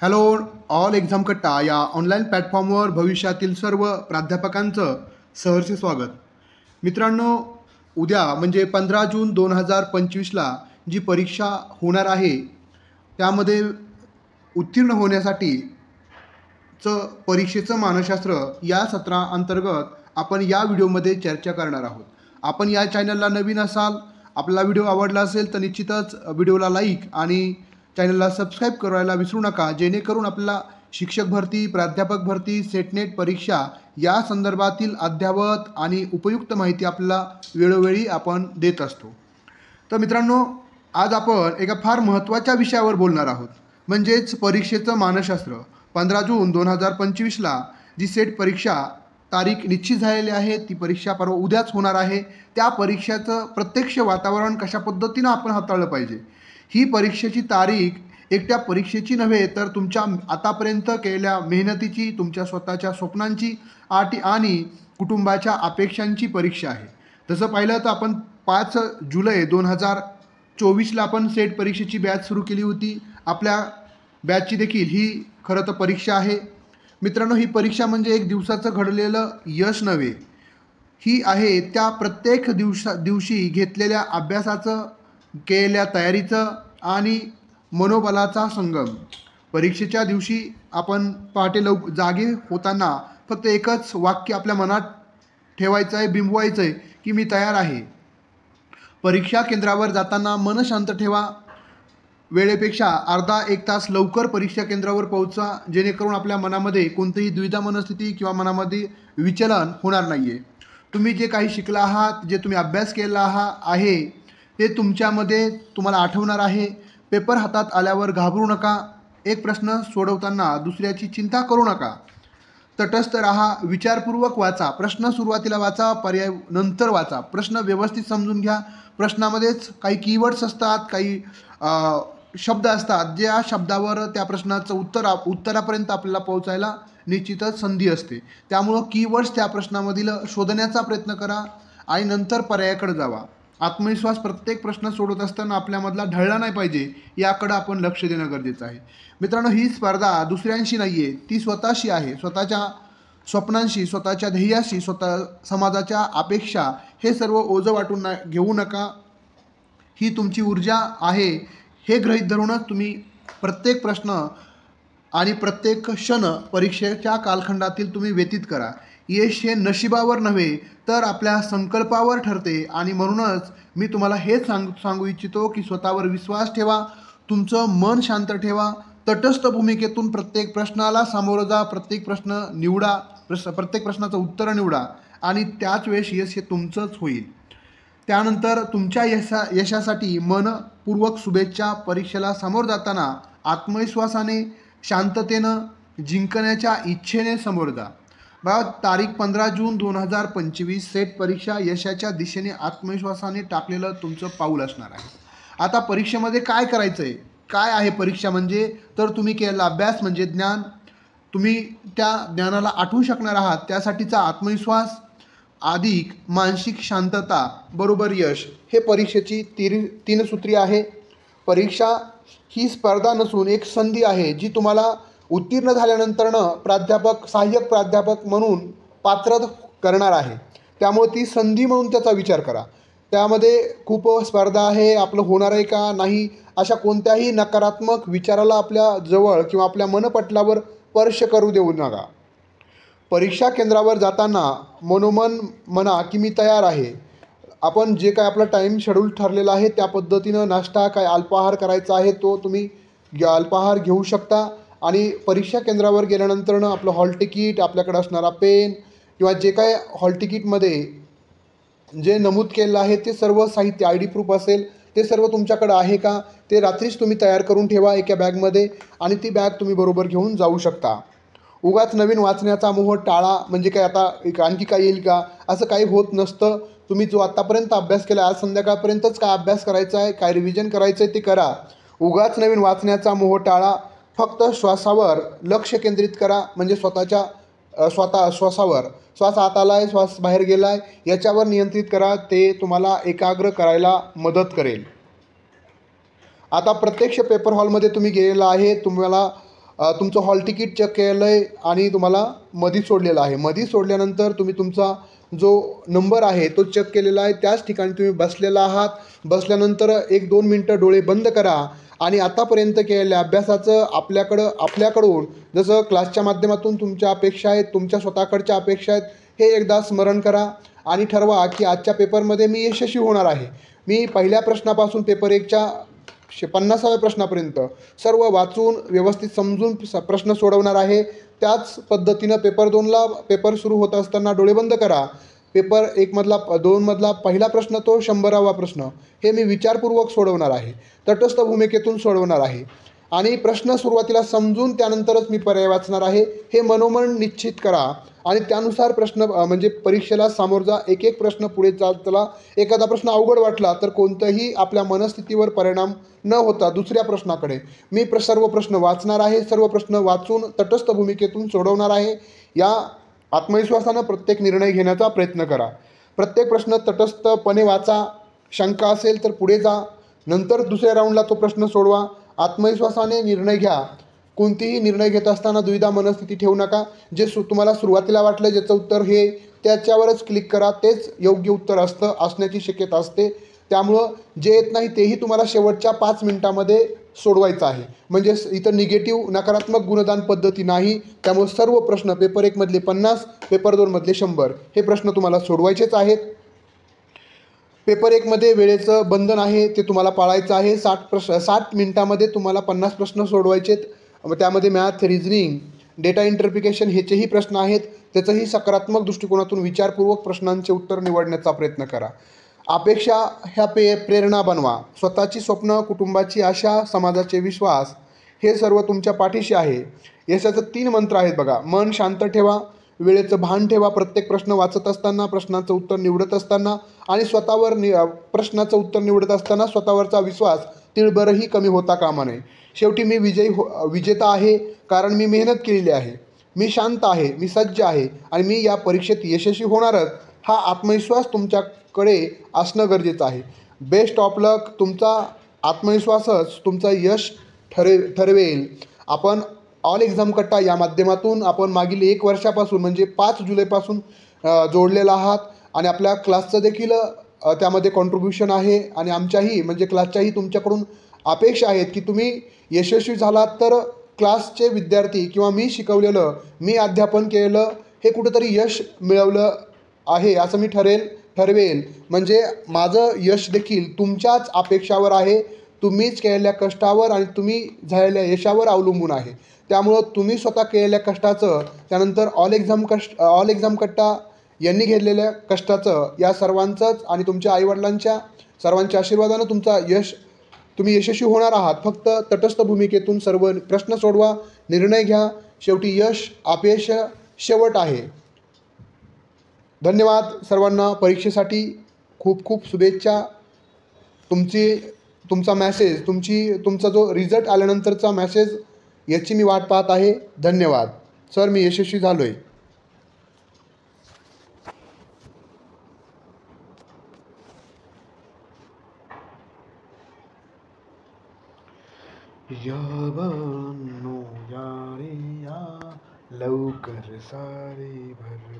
Hello all exam कट्टा या online प्लॅटफॉर्मवर भविष्यातील सर्व प्राध्यापकांचं सहर्ष स्वागत. मित्रांनो, उद्या म्हणजे 15 जून 2025ला जी परीक्षा होणार आहे त्यामध्ये उत्तीर्ण होण्यासाठीचं परीक्षेचं मानसशास्त्र या सत्राअंतर्गत आपण या व्हिडिओमध्ये चर्चा करणार आहोत. आपण या चॅनलला नवीन असाल, आपला व्हिडिओ आवडला असेल तर निश्चितच व्हिडिओला लाईक आणि चॅनलला सबस्क्राईब करायला विसरू नका, जेणेकरून आपल्याला शिक्षक भरती, प्राध्यापक भरती, सेटनेट परीक्षा या संदर्भातील अद्ययावत आणि उपयुक्त माहिती आपल्याला वेळोवेळी आपण देत असतो. तर मित्रांनो, आज आपण एका फार महत्त्वाच्या विषयावर बोलणार आहोत, म्हणजेच परीक्षेचं मानसशास्त्र. 15 जून 2025ला जी सेट परीक्षा तारीख निश्चित झालेली आहे, ती परीक्षा परवा उद्याच होणार आहे. त्या परीक्षेचं प्रत्यक्ष वातावरण कशा पद्धतीनं आपण हाताळलं पाहिजे, ही परीक्षेची तारीख एकट्या परीक्षेची नव्हे तर तुमच्या आतापर्यंत केलेल्या मेहनतीची, तुमच्या स्वतःच्या स्वप्नांची आणि कुटुंबाच्या अपेक्षांची परीक्षा आहे. तसं पाहिलं तर आपण 5 जुलै 2024ला आपण सेट परीक्षेची बॅच सुरू केली होती. आपल्या बॅचची देखील ही खरं तर परीक्षा आहे. मित्रांनो, ही परीक्षा म्हणजे एक दिवसाचं घडलेलं यश नव्हे, ही आहे त्या प्रत्येक दिवशी घेतलेल्या अभ्यासाचं, केलेल्या तयारीचं आणि मनोबलाचा संगम. परीक्षेच्या दिवशी आपण पहाटे जागे होताना फक्त एकच वाक्य आपल्या मनात ठेवायचं आहे, बिंबवायचं आहे की मी तयार आहे. परीक्षा केंद्रावर जाताना मन शांत ठेवा. वेळेपेक्षा अर्धा एक तास लवकर परीक्षा केंद्रावर पोहोचा, जेणेकरून आपल्या मनामध्ये कोणतीही द्विधा मनस्थिती किंवा मनामध्ये विचलन होणार नाही आहे. तुम्ही जे काही शिकला आहात, जे तुम्ही अभ्यास केला आहे ते तुमच्यामध्ये तुम्हाला आठवणार आहे. पेपर हातात आल्यावर घाबरू नका. एक प्रश्न सोडवताना दुसऱ्याची चिंता करू नका. तटस्थ राहा. विचारपूर्वक वाचा. प्रश्न सुरुवातीला वाचा, पर्याय नंतर वाचा. प्रश्न व्यवस्थित समजून घ्या. प्रश्नामध्येच काही कीवर्ड्स असतात, काही शब्द असतात, ज्या शब्दावर त्या प्रश्नाचं उत्तरापर्यंत आपल्याला पोहोचायला निश्चितच संधी असते. त्यामुळं कीवर्ड्स त्या प्रश्नामधील शोधण्याचा प्रयत्न करा आणि नंतर पर्यायाकडे जावा. आत्मविश्वास प्रत्येक प्रश्न सोडवत असताना आपल्यामधला ढळला नाही पाहिजे, याकडं आपण लक्ष देणं गरजेचं आहे. मित्रांनो, ही स्पर्धा दुसऱ्यांशी नाही आहे, ती स्वतःशी आहे. स्वतःच्या स्वप्नांशी, स्वतःच्या ध्येयाशी, स्वतः समाजाच्या अपेक्षा हे सर्व ओझं वाटून घेऊ नका. ही तुमची ऊर्जा आहे हे गृहीत धरूनच तुम्ही प्रत्येक प्रश्न आणि प्रत्येक क्षण परीक्षेच्या कालखंडातील तुम्ही व्यतीत करा. यश हे नशिबावर नव्हे तर आपल्या संकल्पावर ठरते आणि म्हणूनच मी तुम्हाला हेच सांगू इच्छितो की स्वतःवर विश्वास ठेवा, तुमचं मन शांत ठेवा, तटस्थ भूमिकेतून प्रत्येक प्रश्नाला सामोरं जा, प्रत्येक प्रश्न निवडा, प्रत्येक प्रश्नाचं उत्तर निवडा आणि त्याच वेळेस यश हे तुमचंच होईल. त्यानंतर तुमच्या यशासाठी मनपूर्वक शुभेच्छा. परीक्षेला समोर जाताना आत्मविश्वासाने, शांततेनं, जिंकण्याच्या इच्छेने समोर जा. बघा, तारीख 15 जून 2025 सेट परीक्षा यशाच्या दिशेने आत्मविश्वासाने टाकलेलं तुमचं पाऊल असणार आहे. आता परीक्षेमध्ये काय करायचं आहे, काय आहे परीक्षा म्हणजे, तर तुम्ही केलेला अभ्यास म्हणजे ज्ञान, तुम्ही त्या ज्ञानाला आठवू शकणार आहात, त्यासाठीचा आत्मविश्वास अधिक मानसिक शांतता बरोबर यश, हे परीक्षेची तीन सूत्री आहे. परीक्षा ही स्पर्धा नसून एक संधी आहे, जी तुम्हाला उत्तीर्ण झाल्यानंतरनं सहाय्यक प्राध्यापक म्हणून पात्र करणार आहे. त्यामुळे ती संधी म्हणून त्याचा विचार करा. त्यामध्ये खूप स्पर्धा आहे, आपलं होणार आहे का नाही, अशा कोणत्याही नकारात्मक विचाराला आपल्या जवळ किंवा आपल्या मनपटलावर स्पर्श करू देऊ नका. परीक्षा केंद्रावर जाताना मनोमन म्हणा की मी तयार आहे. आपण जे काय आपला टाईम शेड्यूल ठरलेला आहे त्या पद्धतीनं नाश्ता, काय अल्पाहार करायचा आहे तो तुम्ही अल्पाहार घेऊ शकता. आणि परीक्षा केंद्रावर गेल्यानंतरनं आपलं हॉल तिकीट, आपल्याकडे असणारा पेन किंवा जे काय हॉल तिकीटमध्ये जे नमूद केलेलं आहे ते सर्व साहित्य, ID प्रूफ असेल ते सर्व तुमच्याकडं आहे का, ते रात्रीच तुम्ही तयार करून ठेवा एका बॅगमध्ये आणि ती बॅग तुम्ही बरोबर घेऊन जाऊ शकता. उगाच नवीन वाचण्याचा मोह टाळा. म्हणजे काय आता आणखी काय येईल का, असं काही होत नसतं. तुम्ही जो आत्तापर्यंत अभ्यास केला, आज संध्याकाळपर्यंतच काय अभ्यास करायचा आहे, काय रिव्हिजन करायचं आहे ते करा. उगाच नवीन वाचण्याचा मोह टाळा. फक्त श्वासावर लक्ष केंद्रित करा. म्हणजे श्वासावर, श्वास आत आला आहे, श्वास बाहेर गेला आहे, याच्यावर नियंत्रित करा. ते तुम्हाला एकाग्र करायला मदत करेल. आता प्रत्यक्ष पेपर हॉलमध्ये तुम्ही गेलेला आहे, तुम्हाला तुमचं हॉल तिकीट चेक केलं आहे आणि तुम्हाला मधी सोडलेलं आहे. मधी सोडल्यानंतर तुम्ही तुमचा जो नंबर आहे तो चेक केलेला आहे. त्याच ठिकाणी तुम्ही बसलेला आहात. बसल्यानंतर 1-2 मिनटं डोळे बंद करा आणि आतापर्यंत केलेल्या अभ्यासाचं आपल्याकडून जसं क्लासच्या माध्यमातून तुमच्या अपेक्षा आहेत, तुमच्या स्वतःकडच्या अपेक्षा आहेत, हे एकदा स्मरण करा आणि ठरवा की आजच्या पेपरमध्ये मी यशस्वी होणार आहे. मी पहिल्या प्रश्नापासून पेपर 1च्या 50व्या प्रश्नापर्यंत सर्व वाचून व्यवस्थित समजून प्रश्न सोडवणार आहे. त्याच पद्धतीनं पेपर 2ला पेपर सुरू होत असताना डोळे बंद करा. पेपर 2मधला पहिला प्रश्न तो 100वा प्रश्न हे मी विचारपूर्वक सोडवणार आहे. तटस्थ भूमिकेतून सोडवणार आहे आणि प्रश्न सुरुवातीला समजून त्यानंतरच मी पर्याय वाचणार आहे. हे मनोमन निश्चित करा आणि त्यानुसार प्रश्न म्हणजे परीक्षेला सामोर जा. एक एक प्रश्न पुढे चला. एखादा प्रश्न अवघड वाटला तर कोणत्याही आपल्या मनस्थितीवर परिणाम न होता दुसऱ्या प्रश्नाकडे मी सर्व प्रश्न वाचणार आहे. सर्व प्रश्न वाचून तटस्थ भूमिकेतून सोडवणार आहे. या आत्मविश्वासानं प्रत्येक निर्णय घेण्याचा प्रयत्न करा. प्रत्येक प्रश्न तटस्थपणे वाचा. शंका असेल तर पुढे जा. नंतर दुसऱ्या राऊंडला तो प्रश्न सोडवा. आत्मविश्वासाने निर्णय घ्या. कोणतेही निर्णय घेत असताना दुविधा मनस्थिती ठेवू नका. जे तुम्हाला सुरुवातीला वाटलं ज्याचं उत्तर हे त्याच्यावरच क्लिक करा. तेच योग्य उत्तर असण्याची शक्यता असते. त्यामुळं जे येत नाही तेही तुम्हाला शेवटच्या 5 मिनिटामध्ये सोडवायचं आहे. म्हणजे इथं निगेटिव्ह नकारात्मक गुणदान पद्धती नाही. त्यामुळे सर्व प्रश्न पेपर 1मधले 50, पेपर 2मधले 100 हे प्रश्न तुम्हाला सोडवायचेच आहेत. पेपर 1मध्ये वेळेचं बंधन आहे ते तुम्हाला पाळायचं आहे. 60 मिनिटामध्ये तुम्हाला 50 प्रश्न सोडवायचे आहेत. त्यामध्ये मॅथ, रिझनिंग, डेटा इंटरप्रिटेशन ह्याचेही प्रश्न आहेत. त्याचंही सकारात्मक दृष्टिकोनातून विचारपूर्वक प्रश्नांचे उत्तर निवडण्याचा प्रयत्न करा. अपेक्षा ह्या प्रेरणा बनवा. स्वतःची स्वप्न, कुटुंबाची आशा, समाजाचे विश्वास हे सर्व तुमच्या पाठीशी आहे. यशाचे 3 मंत्र आहेत बघा. मन शांत ठेवा, वेळेचं भान ठेवा. प्रत्येक प्रश्न वाचत असताना, प्रश्नाचं उत्तर निवडत असताना आणि प्रश्नाचं उत्तर निवडत असताना स्वतःवरचा विश्वास तिळभरही कमी होता कामा नये. शेवटी मी विजेता आहे कारण मी मेहनत केलेली आहे. मी शांत आहे, मी सज्ज आहे आणि मी या परीक्षेत यशस्वी होणारच. हा आत्मविश्वास तुमच्याकडे असणं गरजेचं आहे. बेस्ट ऑफ लक. तुमचा आत्मविश्वासच तुमचं यश ठरवेल. आपण ऑल एक्झाम कट्टा या माध्यमातून आपण मागील 1 वर्षापासून म्हणजे 5 जुलैपासून जोडलेला आहात आणि आपल्या क्लासचं देखील त्यामध्ये कॉन्ट्रीब्युशन आहे आणि आमच्याही म्हणजे क्लासच्याही तुमच्याकडून अपेक्षा आहेत की तुम्ही यशस्वी झालात तर क्लासचे विद्यार्थी किंवा मी शिकवलेलं, मी अध्यापन केलेलं हे कुठंतरी यश मिळवलं आहे असं मी ठरवेल. म्हणजे माझं यश देखील तुमच्याच अपेक्षावर आहे. तुम्हीच केलेल्या कष्टावर आणि तुम्ही झालेल्या यशावर अवलंबून आहे. त्यामुळं तुम्ही स्वतः केलेल्या कष्टाचं, त्यानंतर ऑल एक्झाम कट्टा यांनी घेतलेल्या कष्टाचं, या सर्वांचंच आणि तुमच्या आईवडिलांच्या सर्वांच्या आशीर्वादानं तुम्ही यशस्वी होणार आहात. फक्त तटस्थ भूमिकेतून सर्व प्रश्न सोडवा, निर्णय घ्या. शेवटी यश अपयश शेवट आहे. धन्यवाद सर्वांना. परीक्षेसाठी खूप खूप शुभेच्छा. तुमचा मॅसेज तुमचा जो रिझल्ट आल्यानंतरचा मॅसेज याची मी वाट पाहत आहे. धन्यवाद सर. मी यशस्वी झालो आहे. या बाळांनो या रे या, लवकर सारे भर